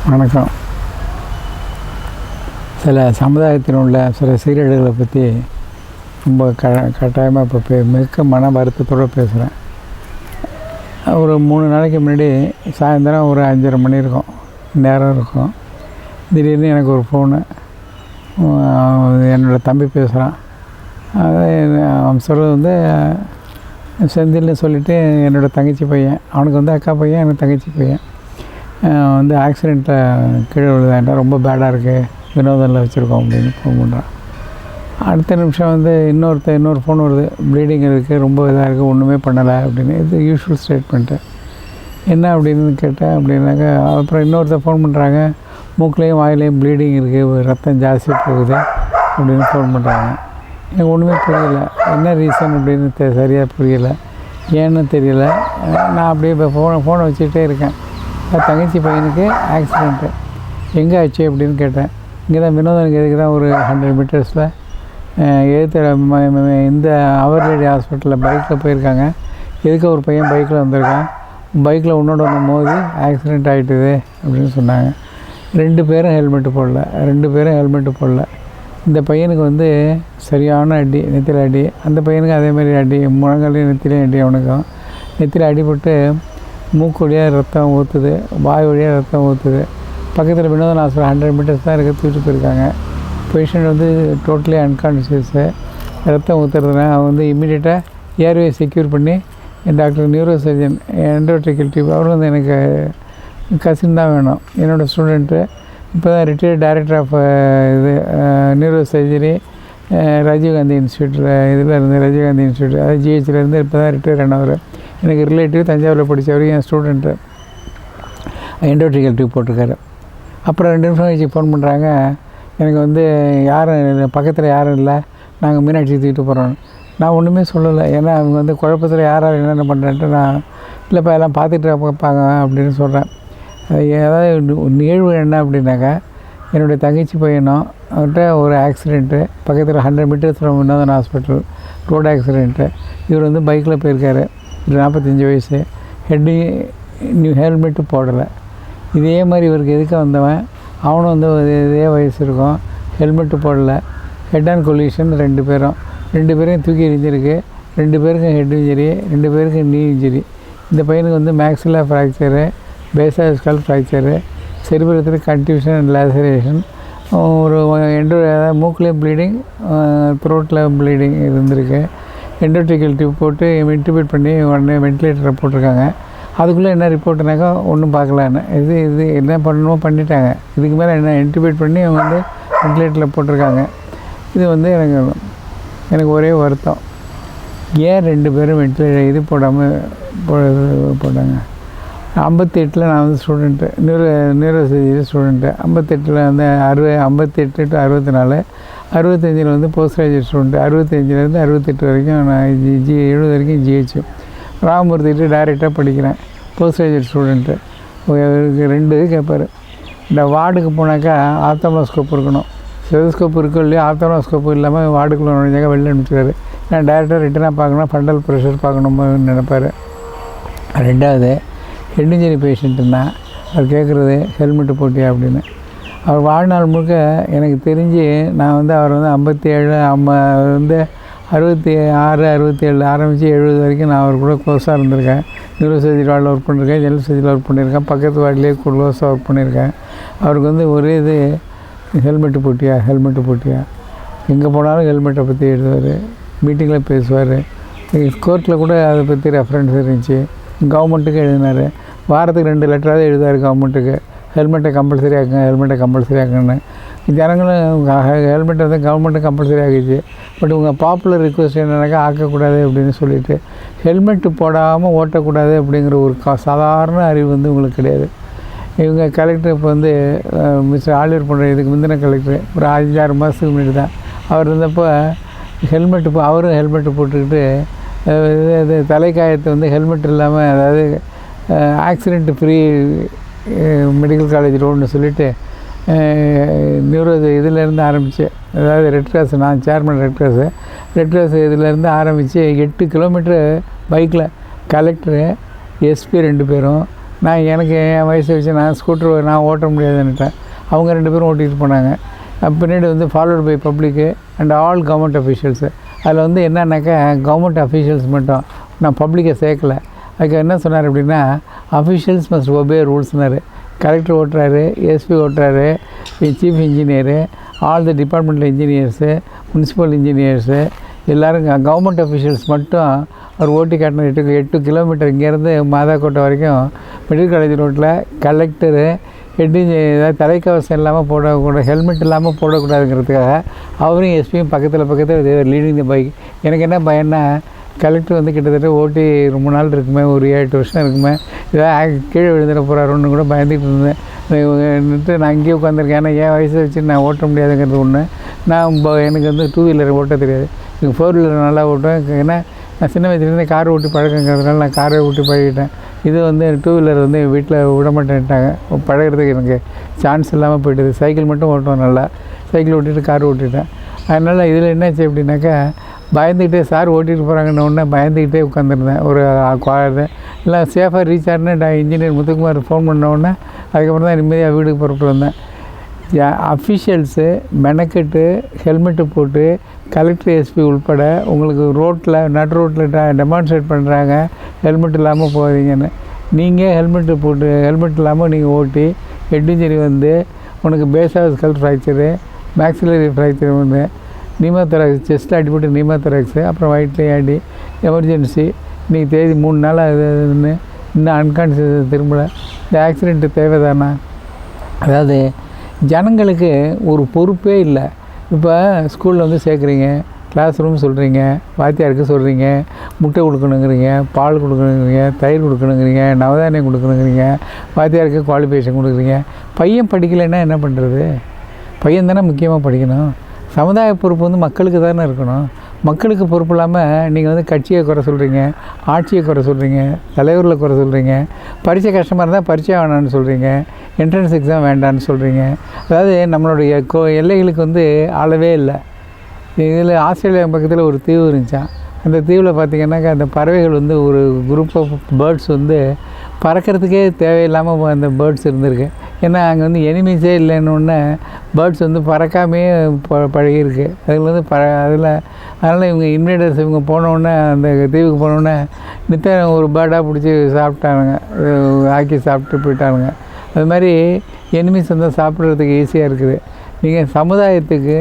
வணக்கம். சில சமுதாயத்தில் உள்ள சில சீரழிவுகளை பற்றி ரொம்ப கட்டாயமாக இப்போ மிக்க மன வருத்தத்தோடு பேசுகிறேன். ஒரு 3 நாளைக்கு முன்னாடி சாயந்தரம் ஒரு 5:30 மணி இருக்கும், நேரம் இருக்கும். திடீர்னு எனக்கு ஒரு ஃபோனு, என்னோடய தம்பி பேசுகிறான். அவன் சொல்கிறது செந்தில்னு சொல்லிவிட்டு என்னோடய தங்கச்சி பையன், அவனுக்கு அக்கா பையன், எனக்கு தங்கச்சி பையன் ஆக்சிடெண்ட்டில் கீழே விழுதாண்டா, ரொம்ப பேடாக இருக்குது, வினோதனில் வச்சுருக்கோம் அப்படின்னு ஃபோன் பண்ணுறான். அடுத்த நிமிஷம் இன்னொரு ஃபோன் வருது, ப்ளீடிங் இருக்குது, ரொம்ப இதாக இருக்குது, ஒன்றுமே பண்ணலை அப்படின்னு. இது யூஷுவல் ஸ்டேட்மெண்ட்டு. என்ன அப்படின்னு கேட்டேன். அப்படின்னாக்கா அப்புறம் இன்னொருத்தர் ஃபோன் பண்ணுறாங்க, மூக்குலேயும் வாயிலையும் ப்ளீடிங் இருக்குது, ரத்தம் ஜாஸ்தியாக போகுது அப்படின்னு ஃபோன் பண்ணுறாங்க. எனக்கு ஒன்றுமே புரியலை, என்ன ரீசன் அப்படின்னு சரியாக புரியலை, ஏன்னு தெரியல. நான் அப்படியே இப்போ ஃபோனை வச்சுக்கிட்டே இருக்கேன். தங்கச்சி பையனுக்கு ஆக்சிடெண்ட்டு, எங்கே ஆச்சு அப்படின்னு கேட்டேன். இங்கே தான் வினோதனுக்கு எதுக்கு தான் ஒரு 100 மீட்டர்ஸில் இந்த அவர் லேடி ஹாஸ்பிட்டலில் பைக்கில் போயிருக்காங்க. எதுக்கு ஒரு பையன் பைக்கில் வந்திருக்கான், பைக்கில் உன்னோட மோதி ஆக்சிடெண்ட் ஆகிட்டுது அப்படின்னு சொன்னாங்க. 2 பேரும் ஹெல்மெட்டு போடல. இந்த பையனுக்கு சரியான அடி, நெத்தியில் அடி. அந்த பையனுக்கு அதேமாதிரி அடி, முழங்காலையும் நெத்திலையும் அடி. அவனுக்கும் நெத்தியில் அடிபட்டு மூக்கு வழியாக ரத்தம் ஊற்றுது, வாய் வழியாக ரத்தம் ஊற்றுது. பக்கத்தில் வினோதன் ஹாஸ்பிட்டல் 100 மீட்டர்ஸ் தான் இருக்க, தூக்கிட்டு போயிருக்காங்க. பேஷண்ட் டோட்டலி அன்கான்ஷியஸு, ரத்தம் ஊற்றுறதுனா அவன் இமீடியட்டாக ஏர்வே செக்யூர் பண்ணி doctor neurosurgeon endotracheal tube, அவரும் எனக்கு கசின் தான் வேணும், என்னோடய ஸ்டூடெண்ட்டு. இப்போ தான் retired director of neurosurgery Rajiv Gandhi இன்ஸ்டியூட்டில் ராஜீவ்காந்தி இன்ஸ்டியூட், அதாவது ஜிஹெச்சிலேருந்து இப்போ தான் ரிட்டையர் ஆனவர். எனக்கு ரிலேட்டிவ், தஞ்சாவூரில் படித்தவர், என் ஸ்டூடெண்ட்டு. எண்டோட்ரிக்கல் டியூப் போட்டிருக்காரு. அப்புறம் 2 நிமிஷம் கழிச்சு ஃபோன் பண்ணுறாங்க, எனக்கு யாரும் பக்கத்தில் யாரும் இல்லை, நாங்கள் மீனாட்சி தூக்கிட்டு போகிறோம். நான் ஒன்றுமே சொல்லலை, ஏன்னா அவங்க குழப்பத்தில் யாரால் என்னென்ன பண்ணுறேன்ட்டு நான் இல்லைப்பா எல்லாம் பார்த்துட்டு பார்ப்பாங்க அப்படின்னு சொல்கிறேன். ஏதாவது நிகழ்வு என்ன அப்படின்னாக்கா, என்னுடைய தங்கச்சி பையனும் அவர்கிட்ட ஒரு ஆக்சிடெண்ட்டு, பக்கத்தில் 100 metres Vinodhan hospital, road accident. இவர் பைக்கில் போயிருக்காரு, 45 வயசு, ஹெல்மெட்டு போடலை. இதே மாதிரி இவருக்கு எதுக்கு வந்தவன், அவனும் இதே வயசு இருக்கும், ஹெல்மெட்டு போடலை. ஹெட் அண்ட் கொலிஷன் 2 பேரையும் தூக்கி எறிஞ்சிருக்கு. 2 பேருக்கும் ஹெட் இன்ஜரி, 2 பேருக்கும் நீ இன்ஜரி. இந்த பையனுக்கு maxilla fracture, basal skull fracture, செரிபிரத்தில் கன்ஃபியூஷன் அண்ட் லேசரேஷன், ஒரு மூக்கில் ப்ளீடிங், த்ரோட்டில் ப்ளீடிங் இருந்திருக்கு. எண்டோட்ரிக்கல் டியூப் போட்டு இன்டியூபேட் பண்ணி உடனே வென்டிலேட்டரை போட்டிருக்காங்க. அதுக்குள்ளே என்ன ரிப்போர்ட்டுனாக்கா ஒன்றும் பார்க்கலான்னு, இது என்ன பண்ணணுமோ பண்ணிட்டாங்க. இதுக்கு மேலே என்ன இன்டியூபேட் பண்ணி அவங்க வென்டிலேட்டரில் போட்டிருக்காங்க. இது எனக்கு ஒரே வருத்தம், ஏன் 2 பேரும் வென்டிலேட்டர் இது போடாமல் போட்டாங்க. 58 நான் student, neuro surgery student. 58 58 to 64, 65 post graduate student. 65 68 வரைக்கும் நான் 70 வரைக்கும் ஜிஹெச் ராமமூர்த்திகிட்ட டைரெக்டாக படிக்கிறேன், போஸ்ட் கிராஜுவேட் ஸ்டூடெண்ட்டு. 2 கேட்பார். இந்த வார்டுக்கு போனாக்கா ஆர்த்தோமோஸ்கோப் இருக்கணும், ஸ்டெதோஸ்கோப் இருக்கோ இல்லையோ, ஆர்த்தோமோஸ்கோப்பு இல்லாமல் வார்டுக்குள்ளே நுழைஞ்சாக்கா வெளில அனுப்பிச்சிருக்காரு. நான் டைரெக்டாக ரிட்டனாக பார்க்கணும், ஃபண்டல் ப்ரெஷர் பார்க்கணும்னு நினைப்பார். 2வது ஹெட் இன்ஜரி பேஷண்ட்டுன்னா அவர் கேட்குறது ஹெல்மெட்டு போட்டியா அப்படின்னு. அவர் வாழ்நாள் முழுக்க எனக்கு தெரிஞ்சு நான் அவர் 57 66 67 ஆரம்பித்து 70 வரைக்கும் நான் அவர் கூட க்ளோஸாக இருந்திருக்கேன். நியூரோ சர்ஜரி வார்டில் ஒர்க் பண்ணியிருக்கேன், ஜெனரல் சர்ஜரியில் ஒர்க் பண்ணியிருக்கேன், பக்கத்து வார்டிலே க்ளோஸாக ஒர்க் பண்ணியிருக்கேன். அவருக்கு ஒரே இது ஹெல்மெட்டு போட்டியா, எங்கே போனாலும் ஹெல்மெட்டை பற்றி எழுதுவார், மீட்டிங்கில் பேசுவார். கோர்ட்டில் கூட அதை பற்றி ரெஃபரன்ஸ் இருந்துச்சு. கவர்மெண்ட்டுக்கு எழுதினார், வாரத்துக்கு 2 லெட்டராவது எழுதார் கவர்மெண்ட்டுக்கு, ஹெல்மெட்டை கம்பல்சரி ஆக்குன்னு. ஜனங்களும் ஹெல்மெட்டை கவர்மெண்ட்டு கம்பல்சரி ஆகிடுச்சு. பட் உங்கள் பாப்புலர் ரிக்வெஸ்ட் என்னன்னாக்கா ஆக்கக்கூடாது அப்படின்னு சொல்லிவிட்டு ஹெல்மெட்டு போடாமல் ஓட்டக்கூடாது அப்படிங்கிற ஒரு சாதாரண அறிவு உங்களுக்கு கிடையாது. இவங்க கலெக்டர் இப்போ மிஸ்டர் ஆலிவர் பண்ணுற இதுக்கு முந்தின கலெக்டர் ஒரு 5-6 மாதத்துக்கு முன்னாடி தான் அவர் இருந்தப்போ அவரும் ஹெல்மெட்டு போட்டுக்கிட்டு தலைக்காயத்தை ஹெல்மெட் இல்லாமல், அதாவது ஆக்சிடெண்ட் ஃப்ரீ மெடிக்கல் காலேஜ் ரோடுன்னு சொல்லிவிட்டு நியூரோ இதிலேருந்து ஆரம்பித்து, அதாவது ரெட் கிராஸ், நான் சேர்மன் ரெட் கிராஸ் இதிலேருந்து ஆரம்பித்து 8 கிலோமீட்டரு பைக்கில் கலெக்டரு, எஸ்பி 2 பேரும், எனக்கு என் வயசை வச்சு நான் ஸ்கூட்டர் நான் ஓட்ட முடியாதுன்னுட்டேன். அவங்க 2 பேரும் ஓட்டிகிட்டு போனாங்க. பின்னாடி வந்து followed by public and all government officials. அதில் வந்து என்னன்னாக்கா கவர்மெண்ட் அஃபீஷியல்ஸ் மட்டும், நான் பப்ளிக்கை சேர்க்கலை. அதுக்கு என்ன சொன்னார் அப்படின்னா, அஃபீஷியல்ஸ் மஸ்ட் ஒபே ரூல்ஸ்னாரு. கலெக்டர் ஓட்டுறாரு, எஸ்பி ஓட்டுறாரு, chief engineer, all the departmental engineers, municipal engineers எல்லோரும் கவர்மெண்ட் அஃபீஷியல்ஸ் மட்டும் அவர் ஓட்டி காட்டின 8 கிலோமீட்டர் இங்கேருந்து மாதாக்கோட்டை வரைக்கும் மெடிக்கல் காலேஜ் ரோட்டில் கலெக்டரு ஹெட் ஏதாவது தலைக்கவசம் இல்லாமல் போடக்கூடாது, ஹெல்மெட் இல்லாமல் போடக்கூடாதுங்கிறதுக்காக அவரும் எஸ்பியும் பக்கத்தில் லீடிங் தி பைக். எனக்கு என்ன பயன்னா, கலெக்டர் வந்து கிட்டத்தட்ட ஓட்டி ரொம்ப நாள் இருக்குமே, ஒரு 8 வருஷம் இருக்குமே, ஏதாவது கீழே விழுந்துட போகிறாருன்னு கூட பயந்துக்கிட்டு இருந்தேன். நான் இங்கேயே உட்காந்துருக்கேன். ஏன்னா என் வயசை வச்சு நான் ஓட்ட முடியாதுங்கிறது ஒன்று. எனக்கு வந்து 2 வீலர் ஓட்ட தெரியாது, 4 வீலர் நல்லா ஓட்டுவேன். ஏன்னா நான் சின்ன வயசுலேருந்தே கார் ஓட்டி பழக்கங்கிறதுனால நான் காரை ஓட்டி பழகிட்டேன். இது வந்து 2 வீலர் வந்து வீட்டில் விட மாட்டேன்ட்டாங்க, பழகிறதுக்கு எனக்கு சான்ஸ் இல்லாமல் போய்ட்டுது. சைக்கிள் மட்டும் ஓட்டுவேன் நல்லா, சைக்கிள் ஓட்டிட்டு கார் ஓட்டிட்டேன். அதனால் இதில் என்னாச்சு அப்படின்னாக்கா, பயந்துக்கிட்டே சார் ஓட்டிகிட்டு போகிறாங்கன்னு பயந்துக்கிட்டே உட்காந்துருந்தேன். ஒரு இல்லை சேஃபாக ரீச் ஆகினே இன்ஜினியர் முத்துக்குமார் ஃபோன் பண்ணோடனே அதுக்கப்புறம் தான் நிம்மதியாக வீட்டுக்கு புறப்பட்டு வந்தேன். அஃபிஷியல்ஸு மெனக்கெட்டு ஹெல்மெட்டு போட்டு கலெக்டர் எஸ்பி உள்பட உங்களுக்கு நடு ரோட்டில் டெமான்ஸ்ட்ரேட் பண்ணுறாங்க ஹெல்மெட் இல்லாமல் போகிறீங்கன்னு. நீங்கள் ஹெல்மெட் இல்லாமல் நீங்கள் ஓட்டி ஹெட் இன்ஜரி வந்து உனக்கு base of skull fracture, maxillary fracture வந்து நீமோதொராக்ஸ், செஸ்ட்டில் அடிபட்டு நீமோதொராக்ஸு, அப்புறம் வயிற்றுலையும் அடி, எமர்ஜென்சி, இன்றைக்கி தேதி 3 நாள் ஆகுதுன்னு இன்னும் அன்கான்ஷியஸ் திரும்பலை. இந்த ஆக்சிடெண்ட்டு தேவைதானா? அதாவது ஜனங்களுக்கு ஒரு பொறுப்பே இல்லை. இப்போ ஸ்கூலில் வந்து சேர்க்குறீங்க, கிளாஸ் ரூம் சொல்கிறீங்க, வாத்தியாருக்கு சொல்கிறீங்க, முட்டை கொடுக்கணுங்கிறீங்க, பால் கொடுக்கணுங்கிறீங்க, தயிர் கொடுக்கணுங்கிறீங்க, நவதானியம் கொடுக்கணுங்கிறீங்க, வாத்தியாருக்கு குவாலிஃபிகேஷன் கொடுக்குறீங்க. பையன் படிக்கலைன்னா என்ன பண்ணுறது? பையன் தானே முக்கியமாக படிக்கணும். சமுதாய பொறுப்பு வந்து மக்களுக்கு தானே இருக்கணும். மக்களுக்கு பொறுப்பு இல்லாமல் நீங்கள் வந்து கட்சியை குறை சொல்கிறீங்க, ஆட்சியை குறை சொல்கிறீங்க, தலைவர்களை குறை சொல்கிறீங்க, பரீட்சை கஷ்டமாக இருந்தால் பரீட்சை வேணான்னு சொல்கிறீங்க, என்ட்ரன்ஸ் எக்ஸாம் வேண்டான்னு சொல்கிறீங்க. அதாவது நம்மளுடைய எல்லைகளுக்கு வந்து அளவே இல்லை. இதில் ஆஸ்திரேலியா பக்கத்தில் ஒரு தீவு இருந்துச்சான். அந்த தீவில் பார்த்திங்கன்னாக்கா அந்த பறவைகள் வந்து ஒரு குரூப் ஆஃப் பேர்ட்ஸ் வந்து பறக்கிறதுக்கே தேவையில்லாமல் அந்த பேர்ட்ஸ் இருந்திருக்கு. ஏன்னா அங்கே வந்து எனிமீஸே இல்லைன்னு பேர்ட்ஸ் வந்து பறக்காமையே பழகிருக்கு. அதில் வந்து அதனால் இவங்க இன்வைடர்ஸ் இவங்க போனோடனே அந்த தீவுக்கு போனோடனே நித்தம் ஒரு பேர்டாக பிடிச்சி சாப்பிட்டானுங்க, ஆக்கி சாப்பிட்டு போயிட்டானுங்க. அது மாதிரி எனிமீஸ் வந்து சாப்பிட்றதுக்கு ஈஸியாக இருக்குது. நீங்கள் சமுதாயத்துக்கு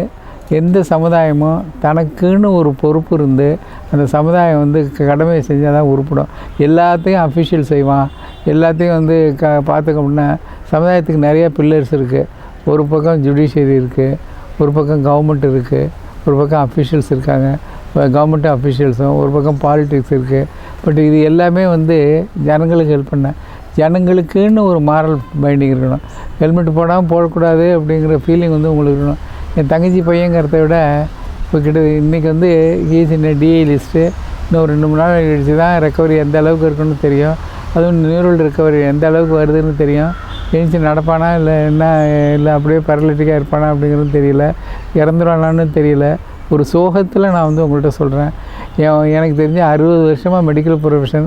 எந்த சமுதாயமும் தனக்குன்னு ஒரு பொறுப்பு இருந்து அந்த சமுதாயம் வந்து கடமையை செஞ்சால் தான் உருப்படும். எல்லாத்தையும் அஃபிஷியல் செய்வான், எல்லாத்தையும் வந்து பார்த்துக்க அப்படின்னா சமுதாயத்துக்கு நிறையா பில்லர்ஸ் இருக்குது. ஒரு பக்கம் ஜுடிஷியரி இருக்குது, ஒரு பக்கம் கவர்மெண்ட் இருக்குது, ஒரு பக்கம் அஃபிஷியல்ஸ் இருக்காங்க, கவர்மெண்ட்டு அஃபிஷியல்ஸும், ஒரு பக்கம் பாலிடிக்ஸ் இருக்குது. பட் இது எல்லாமே வந்து ஜனங்களுக்கு ஹெல்ப் பண்ண, ஜனங்களுக்குன்னு ஒரு மாரல் பைண்டிங் இருக்கணும். ஹெல்மெட் போடாமல் போடக்கூடாது அப்படிங்கிற ஃபீலிங் வந்து உங்களுக்கு இருக்கணும். என் தங்கச்சி பையங்கிறத விட இப்போ இன்றைக்கி வந்து ஈஸின டிஐ லிஸ்ட்டு இன்னும் 2-3 நாள் கழிச்சு தான் ரெக்கவரி எந்த அளவுக்கு இருக்குன்னு தெரியும். அதுவும் நியூரல் ரெக்கவரி எந்த அளவுக்கு வருதுன்னு தெரியும். எழுந்து நடப்பானா இல்லை இல்லை அப்படியே பேரலிட்டிக்காக இருப்பானா அப்படிங்கிறது தெரியல, இறந்துருவானான்னு தெரியல. ஒரு சோகத்தில் நான் வந்து உங்கள்கிட்ட சொல்கிறேன். எனக்கு தெரிஞ்ச 60 வருஷமாக மெடிக்கல் ப்ரொஃபஷன்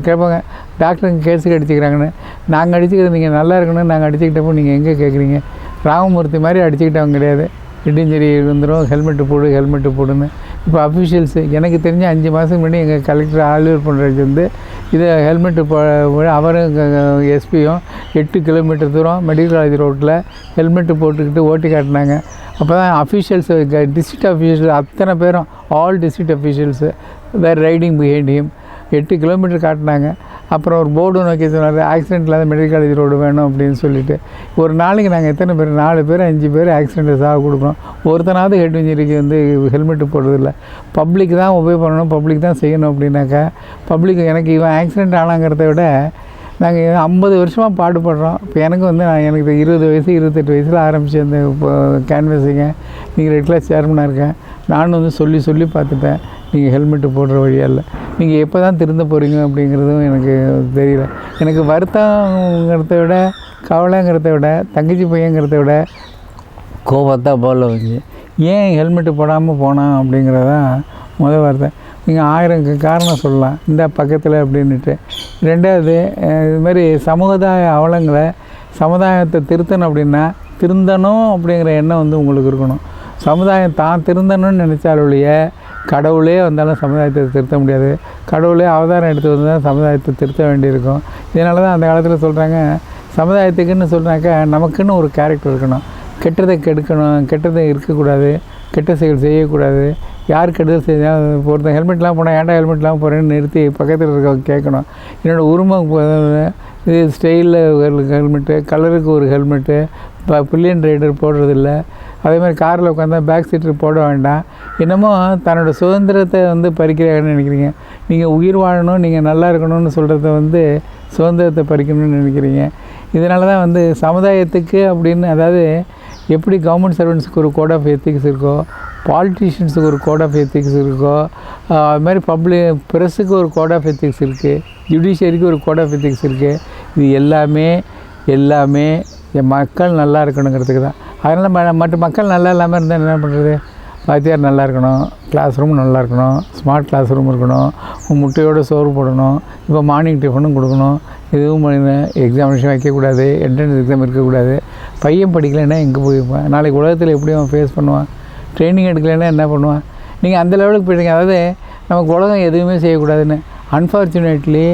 கேட்பாங்க, டாக்டருங்க கேஸுக்கு அடிச்சுக்கிறாங்கன்னு. நாங்கள் அடிச்சுக்கிறது நீங்கள் நல்லா இருக்கணும்னு நாங்கள் அடிச்சுக்கிட்டப்போ நீங்கள் எங்கே கேட்குறீங்க? ராமமூர்த்தி மாதிரி அடிச்சுக்கிட்டவங்க கிடையாது. ஹெட் இன்ஜரி வந்துடும், ஹெல்மெட்டு போடுன்னு. இப்போ அஃபிஷியல்ஸு எனக்கு தெரிஞ்ச 5 மாதத்துக்கு முன்னாடி எங்கள் கலெக்டர் ஆலிவர் பண்ணுறது வந்து இதை ஹெல்மெட்டு அவரும் எஸ்பியும் 8 கிலோமீட்டர் தூரம் மெடிக்கல் காலேஜ் ரோட்டில் ஹெல்மெட்டு போட்டுக்கிட்டு ஓட்டி காட்டினாங்க. அப்போ தான் அஃபிஷியல்ஸ், டிஸ்ட்ரிக்ட் அஃபிஷியல்ஸ் அத்தனை பேரும், ஆல் டிஸ்ட்ரிக்ட் அஃபிஷியல்ஸு வேர் ரைடிங் பிஹைண்ட் ஹிம் 8 கிலோமீட்டர் காட்டினாங்க. அப்புறம் ஒரு போர்டு நோக்கி சொன்னார், ஆக்சிடென்ட் இல்லாத மெடிக்கல் காலேஜ் ரோடு வேணும் அப்படின்னு சொல்லிட்டு. ஒரு நாளைக்கு நாங்கள் எத்தனை பேர், 4 பேர் 5 பேர் ஆக்சிடென்ட்டை சாக கொடுக்குறோம். ஒருத்தனாவது ஹெட் இன்ஜரிக்கு வந்து ஹெல்மெட்டு போடுறதில்ல. பப்ளிக் தான் உபயோக பண்ணணும், பப்ளிக் தான் செய்யணும். அப்படின்னாக்கா பப்ளிக் எனக்கு இவன் ஆக்சிடென்ட் ஆனாங்கிறத விட நாங்கள் 50 வருஷமாக பாடுபடுறோம். இப்போ எனக்கு வந்து எனக்கு 20 வயசு 28 வயசில் ஆரம்பித்து அந்த கேன்வஸிங்க நீங்கள் ரெட் கிளாஸ் சேர்மனாக இருக்கேன். நானும் வந்து சொல்லி பார்த்துட்டேன், நீங்கள் ஹெல்மெட்டு போடுற வழியாக இல்லை. நீங்கள் எப்போ தான் திருந்த போகிறீங்க அப்படிங்கிறதும் எனக்கு தெரியல. எனக்கு வருத்தங்கிறத விட, கவலைங்கிறத விட, தங்கச்சி பையங்கிறத விட கோபத்தான் போல வந்து ஏன் ஹெல்மெட்டு போடாமல் போனான் அப்படிங்கிறதான் முதல் வார்த்தை. நீங்கள் 1000 காரணம் சொல்லலாம் இந்த பக்கத்தில் அப்படின்ட்டு. ரெண்டாவது இதுமாதிரி சமுதாய அவலங்களை சமுதாயத்தை திருத்தணும் அப்படின்னா திருந்தணும் அப்படிங்கிற எண்ணம் வந்து உங்களுக்கு இருக்கணும். சமுதாயம் தான் திருந்தணும்னு நினச்சாலுடைய கடவுளே வந்தாலும் சமுதாயத்தை திருத்த முடியாது. கடவுளே அவதாரம் எடுத்து வந்தால் சமுதாயத்தை திருத்த வேண்டியிருக்கும். இதனால தான் அந்த காலத்தில் சொல்கிறாங்க, சமுதாயத்துக்குன்னு சொல்கிறாக்கா நமக்குன்னு ஒரு கேரக்டர் இருக்கணும். கெட்டதை கெடுக்கணும், கெட்டதை இருக்கக்கூடாது, கெட்ட செயல் செய்யக்கூடாது. யார் கெட்டது செஞ்சால் ஒருத்தன் ஹெல்மெட்லாம் போனால் ஏன்டா ஹெல்மெட்லாம் போகிறேன்னு நிறுத்தி பக்கத்தில் இருக்கவங்க கேட்கணும். என்னோடய உரிமம் இது ஸ்டைலில் ஒரு ஹெல்மெட்டு, கலருக்கு ஒரு ஹெல்மெட்டு, இப்போ பில்லியன் ரைடர் போடுறதில்ல. அதேமாதிரி காரில் உட்காந்தா பேக் சீட்டு போட வேண்டாம். என்னமோ தன்னோட சுதந்திரத்தை வந்து பறிக்கிறாங்கன்னு நினைக்கிறீங்க. நீங்கள் உயிர் வாழணும், நீங்கள் நல்லா இருக்கணும்னு சொல்கிறத வந்து சுதந்திரத்தை பறிக்கணும்னு நினைக்கிறீங்க. இதனால தான் வந்து சமுதாயத்துக்கு அப்படின்னு, அதாவது எப்படி கவர்மெண்ட் சர்வெண்ட்ஸுக்கு ஒரு கோட் ஆஃப் எத்திக்ஸ் இருக்கோ, பாலிட்டிஷியன்ஸுக்கு ஒரு கோட் ஆஃப் எத்திக்ஸ் இருக்கோ, அது மாதிரி ப்ரெஸ்ஸுக்கு ஒரு கோட் ஆஃப் எத்திக்ஸ் இருக்குது, ஜுடிஷியரிக்கு ஒரு கோட் ஆஃப் எத்திக்ஸ் இருக்குது. இது எல்லாமே மக்கள் நல்லா இருக்கணுங்கிறதுக்கு தான். அதனால் மற்ற மக்கள் நல்லா இல்லாமல் இருந்தால் என்ன பண்ணுறது? வாத்தியார் நல்லா இருக்கணும், கிளாஸ் ரூம் நல்லா இருக்கணும், ஸ்மார்ட் கிளாஸ் ரூம் இருக்கணும், முட்டையோடு சோறு போடணும், இப்போ மார்னிங் டிஃபனும் கொடுக்கணும், எதுவும் எக்ஸாமினேஷன் வைக்கக்கூடாது, என்ட்ரன்ஸ் எக்ஸாம் இருக்கக்கூடாது. பையன் படிக்கலைன்னா எங்கே போயிருப்பான்? நாளைக்கு உலகத்தில் எப்படி அவன் ஃபேஸ் பண்ணுவான்? ட்ரைனிங் எடுக்கலைன்னா என்ன பண்ணுவான்? நீங்கள் அந்த லெவலுக்கு போயிட்டீங்க. அதாவது நமக்கு உலகம் எதுவுமே செய்யக்கூடாதுன்னு. அன்ஃபார்ச்சுனேட்லி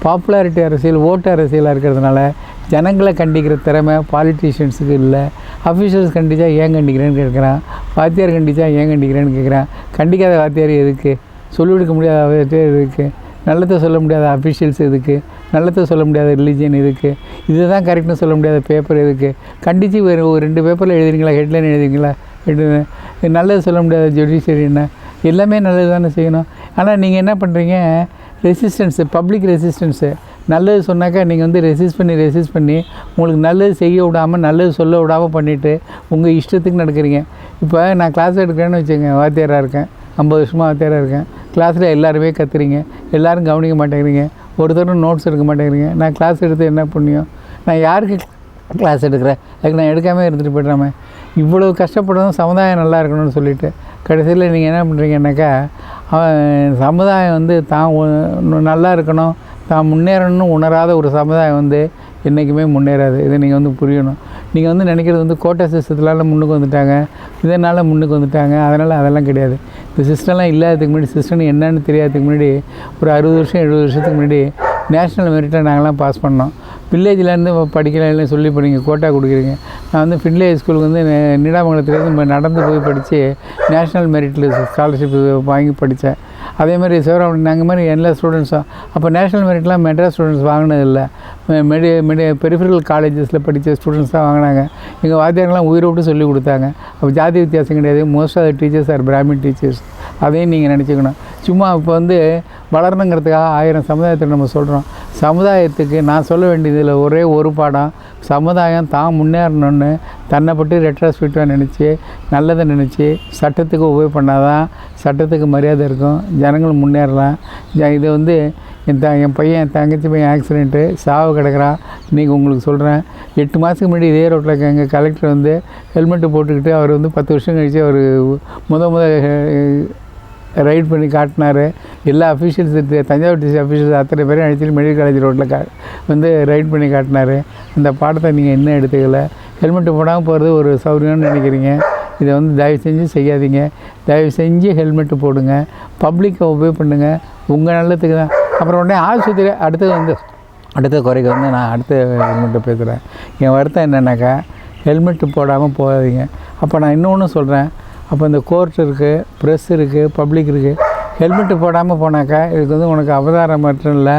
பாப்புலாரிட்டி அரசியல், ஓட்டு அரசியலாக இருக்கிறதுனால ஜனங்களை கண்டிக்கிற திறமை பாலிட்டிஷியன்ஸுக்கு இல்லை. அஃபிஷியல்ஸ் கண்டித்தா ஏன் கண்டிக்கிறேன்னு கேட்குறான், வாத்தியார் கண்டித்தா ஏன் கண்டிக்கிறேன்னு கேட்குறான். கண்டிக்காத வாத்தியார் எதுக்கு? சொல்லிக் கொடுக்க முடியாத வாத்தியார் எதுக்கு? நல்லதை சொல்ல முடியாத அஃபிஷியல்ஸ் எதுக்கு? நல்லதை சொல்ல முடியாத ரிலீஜியன் எதுக்கு? இதுதான் கரெக்ட்னு சொல்ல முடியாத பேப்பர் எதுக்கு? கண்டித்து ஒரு 2 பேப்பரில் எழுதுறீங்களா, ஹெட்லைன் எழுதுறீங்களா? நல்லது சொல்ல முடியாத ஜுடிஷியரி என்ன? எல்லாமே நல்லது தானே செய்யணும். ஆனால் நீங்கள் என்ன பண்ணுறீங்க? Resistance, public resistance. நல்லது சொன்னாக்கா நீங்கள் வந்து ரெசிஸ்ட் பண்ணி உங்களுக்கு நல்லது செய்ய விடாமல், நல்லது சொல்ல விடாமல் பண்ணிவிட்டு உங்கள் இஷ்டத்துக்கு நடக்கிறீங்க. இப்போ நான் கிளாஸ் எடுக்கிறேன்னு வச்சுங்க, வாத்தியாராக இருக்கேன், 50 வருஷமாக வாத்தியாராக இருக்கேன். கிளாஸில் எல்லாருமே கற்றுறீங்க, எல்லோரும் கவனிக்க மாட்டேங்கிறீங்க, ஒருத்தரும் நோட்ஸ் எடுக்க மாட்டேங்கிறீங்க. நான் கிளாஸ் எடுத்து என்ன புண்ணியம்? நான் யாருக்கு கிளாஸ் எடுக்கிறேன்? அதுக்கு நான் எடுக்காமல் இருந்துட்டு போய்ட்றாமே. இவ்வளோ கஷ்டப்படுறதும் சமுதாயம் நல்லா இருக்கணும்னு சொல்லிவிட்டு கடைசியில் நீங்கள் என்ன பண்ணுறீங்கன்னாக்கா, சமுதாயம் வந்து தான் நல்லா இருக்கணும், தான் முன்னேறணும்னு உணராத ஒரு சமுதாயம் வந்து என்றைக்குமே முன்னேறாது. இதை நீங்கள் வந்து புரியணும். நீங்கள் வந்து நினைக்கிறது வந்து கோட்டா சிஸ்டத்தினால முன்னுக்கு வந்துட்டாங்க, இதனால் முன்னுக்கு வந்துட்டாங்க, அதனால் அதெல்லாம் கிடையாது. இந்த சிஸ்டம்லாம் இல்லாததுக்கு முன்னாடி, சிஸ்டம் என்னன்னு தெரியாததுக்கு முன்னாடி, ஒரு 60 வருஷம் 70 வருஷத்துக்கு முன்னாடி நேஷ்னல் மெரிட்டை நாங்களாம் பாஸ் பண்ணோம். வில்லேஜ்லேருந்து படிக்கலாம்னு சொல்லி இப்போ நீங்கள் கோட்டா கொடுக்குறீங்க. நான் வந்து ஃபின்லே ஸ்கூலுக்கு வந்து நீடாமங்கலத்துலேருந்து நடந்து போய் படித்து நேஷ்னல் மெரிட்டில் ஸ்காலர்ஷிப் வாங்கி படித்தேன். அதே மாதிரி சிவராமன் நாங்கள் மாதிரி எல்லா ஸ்டூடெண்ட்ஸும் அப்போ நேஷ்னல் மெரிட்லாம் மெட்ராஸ் ஸ்டூடெண்ட்ஸ் வாங்கினதில்லை, பெரிஃபரல் காலேஜஸில் படித்த ஸ்டூடெண்ட்ஸ் தான் வாங்கினாங்க. எங்கள் வாத்தியாரெலாம் உயிரை விட்டு சொல்லிக் கொடுத்தாங்க. அப்போ ஜாதி வித்தியாசம் கிடையாது. Most of the teachers are Brahmin teachers. அதையும் நீங்கள் நினச்சிக்கணும். சும்மா இப்போ வந்து வளரணுங்கிறதுக்காக 1000 சமுதாயத்தை நம்ம சொல்கிறோம். சமுதாயத்துக்கு நான் சொல்ல வேண்டியதில் ஒரே ஒரு பாடம், சமுதாயம் தான் முன்னேறணுன்னு தன்னை பற்றி ரெட்ராஸ்பெக்டிவாக நினச்சி, நல்லதை நினச்சி சட்டத்துக்கு உபயோக பண்ணாதான் சட்டத்துக்கு மரியாதை இருக்கும், ஜனங்கள் முன்னேறலாம். இது வந்து என் பையன், என் தங்கச்சி பையன் ஆக்சிடெண்ட்டு சாவு கிடக்கிறான். இன்றைக்கி உங்களுக்கு சொல்கிறேன், 8 மாதத்துக்கு முன்னாடி இதே ரோட்டில் எங்கள் கலெக்டர் வந்து ஹெல்மெட்டு போட்டுக்கிட்டு அவர் வந்து 10 வருஷம் கழித்து அவர் முத ரைட் பண்ணி காட்டினார். எல்லா அஃபீஷியல்ஸ், தஞ்சாவூர் டிஸ்ட்ரிக்ட் அஃபீஷியல்ஸ் அத்தனை பேரும் அழைச்சிட்டு மெடிக்கல் காலேஜ் ரோட்டில் வந்து ரைட் பண்ணி காட்டினார். அந்த பாடத்தை நீங்கள் இன்னும் எடுத்துக்கல. ஹெல்மெட்டு போடாமல் போகிறது ஒரு சௌகரியம்னு நினைக்கிறீங்க. இதை வந்து தயவு செஞ்சு செய்யாதீங்க. தயவு செஞ்சு ஹெல்மெட்டு போடுங்க, பப்ளிக்கை உபயோக பண்ணுங்கள், உங்கள் நல்லதுக்கு தான். அப்புறம் உடனே ஆஸ்பத்திரி அடுத்த குறைக்கு வந்து நான் அடுத்த ஹெல்மெட்டை பேசுகிறேன். என் வருத்தம் என்னென்னாக்கா, ஹெல்மெட்டு போடாமல் போகாதீங்க. அப்போ நான் இன்னொன்று சொல்கிறேன், அப்போ இந்த கோர்ட் இருக்குது, ப்ரெஸ் இருக்குது, பப்ளிக் இருக்குது. ஹெல்மெட்டு போடாமல் போனாக்கா இதுக்கு வந்து உனக்கு அவதாரம் மட்டும் இல்லை,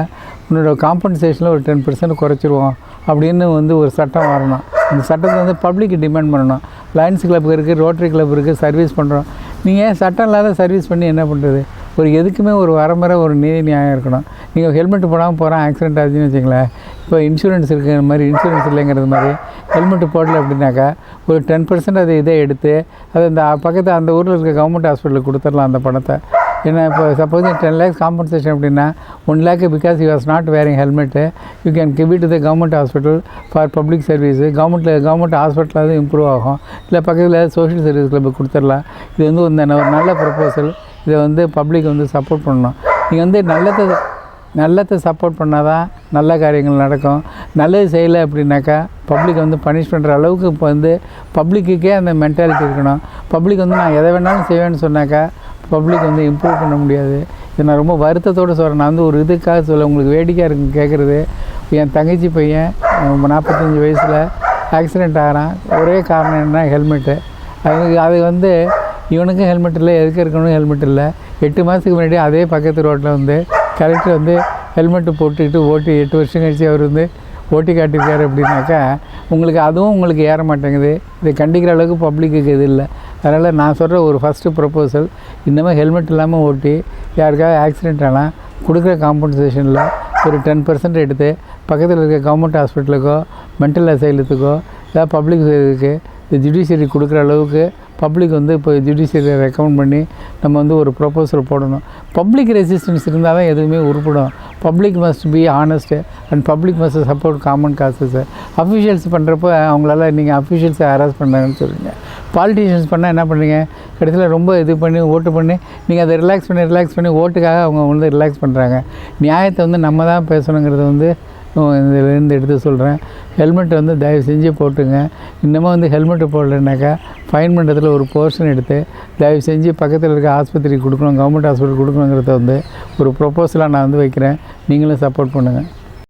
உன்னோட காம்பன்சேஷனில் ஒரு 10% குறைச்சிருவோம் அப்படின்னு வந்து ஒரு சட்டம் வரணும். அந்த சட்டத்தை வந்து பப்ளிக்கு டிமாண்ட் பண்ணணும். லயன்ஸ் கிளப் இருக்குது, ரோட்டரி கிளப் இருக்குது, சர்வீஸ் பண்ணுறோம். நீங்கள் சட்டம் இல்லாத சர்வீஸ் பண்ணி என்ன பண்ணுறது? ஒரு எதுக்குமே ஒரு வரமுறை, ஒரு நீதி நியாயம் இருக்கணும். நீங்கள் ஹெல்மெட்டு போடாமல் போகிறோம், ஆக்சிடென்ட் ஆச்சுன்னு வச்சுங்களேன், இப்போ இன்சூரன்ஸ் இருக்கிற மாதிரி இன்சூரன்ஸ் இல்லைங்கிறது மாதிரி ஹெல்மெட்டு போடல அப்படின்னாக்கா ஒரு 10% அதை இதை எடுத்து அது அந்த பக்கத்தில் அந்த ஊரில் இருக்க கவர்மெண்ட் ஹாஸ்பிட்டலுக்கு கொடுத்துடலாம் அந்த பணத்தை. ஏன்னா இப்போ சப்போஸ் 10 lakhs காம்பன்சேஷன் அப்படின்னா 1 lakh because you was not wearing helmet, you can give it to the government hospital for public service. Government ஹாஸ்பிட்டலாவது இம்ப்ரூவ் ஆகும். இல்லை பக்கத்தில் சோஷியல் சர்வீஸ் கிளப் கொடுத்துடலாம். இது வந்து ஒரு நல்ல ப்ரொபோசல். இதை வந்து பப்ளிக் வந்து சப்போர்ட் பண்ணணும். நீங்கள் வந்து நல்லதை சப்போர்ட் பண்ணால் தான் நல்ல காரியங்கள் நடக்கும். நல்லது செய்யலை அப்படின்னாக்கா பப்ளிக் வந்து பனிஷ் பண்ணுற அளவுக்கு இப்போ வந்து பப்ளிக்குக்கே அந்த மென்டாலிட்டி இருக்கணும். பப்ளிக் வந்து நான் எதை வேணாலும் செய்வேன்னு சொன்னாக்கா பப்ளிக் வந்து இம்ப்ரூவ் பண்ண முடியாது. இதை நான் ரொம்ப வருத்தத்தோடு சொல்கிறேன். நான் வந்து ஒரு இதுக்காக சொல்ல, உங்களுக்கு வேடிக்கையாக இருக்குன்னு கேட்குறது. என் தங்கச்சி பையன் 45 வயசில் ஆக்சிடெண்ட் ஆகிறான். ஒரே காரணம் என்ன, ஹெல்மெட்டு. அது வந்து இவனுக்கும் ஹெல்மெட் இல்லை, எதுக்கு இருக்கணும் ஹெல்மெட் இல்லை. 8 மாதத்துக்கு முன்னாடி அதே பக்கத்து ரோட்டில் வந்து கரெக்டாக வந்து ஹெல்மெட்டு போட்டுக்கிட்டு ஓட்டி 8 வருஷம் கழிச்சு அவர் வந்து ஓட்டி காட்டியிருக்காரு அப்படின்னாக்கா உங்களுக்கு ஏற மாட்டேங்குது. இதை கண்டிக்கிற அளவுக்கு பப்ளிக்கு இது இல்லை. அதனால் நான் சொல்கிற ஒரு ஃபஸ்ட்டு ப்ரொப்போசல், இந்தமாதிரி ஹெல்மெட் இல்லாமல் ஓட்டி யாருக்காவது ஆக்சிடெண்ட் ஆனால் கொடுக்குற காம்பன்சேஷனில் ஒரு 10% எடுத்து பக்கத்தில் இருக்க கவர்மெண்ட் ஹாஸ்பிட்டலுக்கோ மென்டல் அசைலத்துக்கோ ஏதாவது பப்ளிக் இதுக்கு இந்த ஜுடிஷியரி கொடுக்குற அளவுக்கு பப்ளிக் வந்து இப்போ ஜுடிஷியரியை ரெக்கமெண்ட் பண்ணி நம்ம வந்து ஒரு ப்ரொப்போசல் போடணும். பப்ளிக் ரெசிஸ்டன்ஸ் இருந்தால் தான் எதுவுமே உருப்படும். Public must be honest and public must support common causes. Officials பண்ணுறப்போ அவங்களால நீங்கள் அஃபிஷியல்ஸை ஹராஸ் பண்ணாங்கன்னு சொல்லுங்கள். பாலிட்டிஷியன்ஸ் பண்ணால் என்ன பண்ணுறீங்க, கடைசியில் ரொம்ப இது பண்ணி ஓட்டு பண்ணி நீங்கள் அதை ரிலாக்ஸ் பண்ணி ஓட்டுக்காக அவங்க வந்து ரிலாக்ஸ் பண்ணுறாங்க. நியாயத்தை வந்து நம்ம தான் பேசணுங்கிறது வந்து இதிலேருந்து எடுத்து சொல்கிறேன். ஹெல்மெட் வந்து தயவு செஞ்சு போட்டுங்க. இன்னமும் வந்து ஹெல்மெட்டு போடலைன்னாக்கா ஃபைன் பண்ணுறதுல ஒரு போர்ஷன் எடுத்து தயவு செஞ்சு பக்கத்தில் இருக்க ஆஸ்பத்திரிக்கு கொடுக்கணும், கவர்மெண்ட் ஹாஸ்பிட்டல் கொடுக்கணுங்கிறத வந்து ஒரு ப்ரொப்போசலாக நான் வந்து வைக்கிறேன். நீங்களும் சப்போர்ட் பண்ணுங்கள்.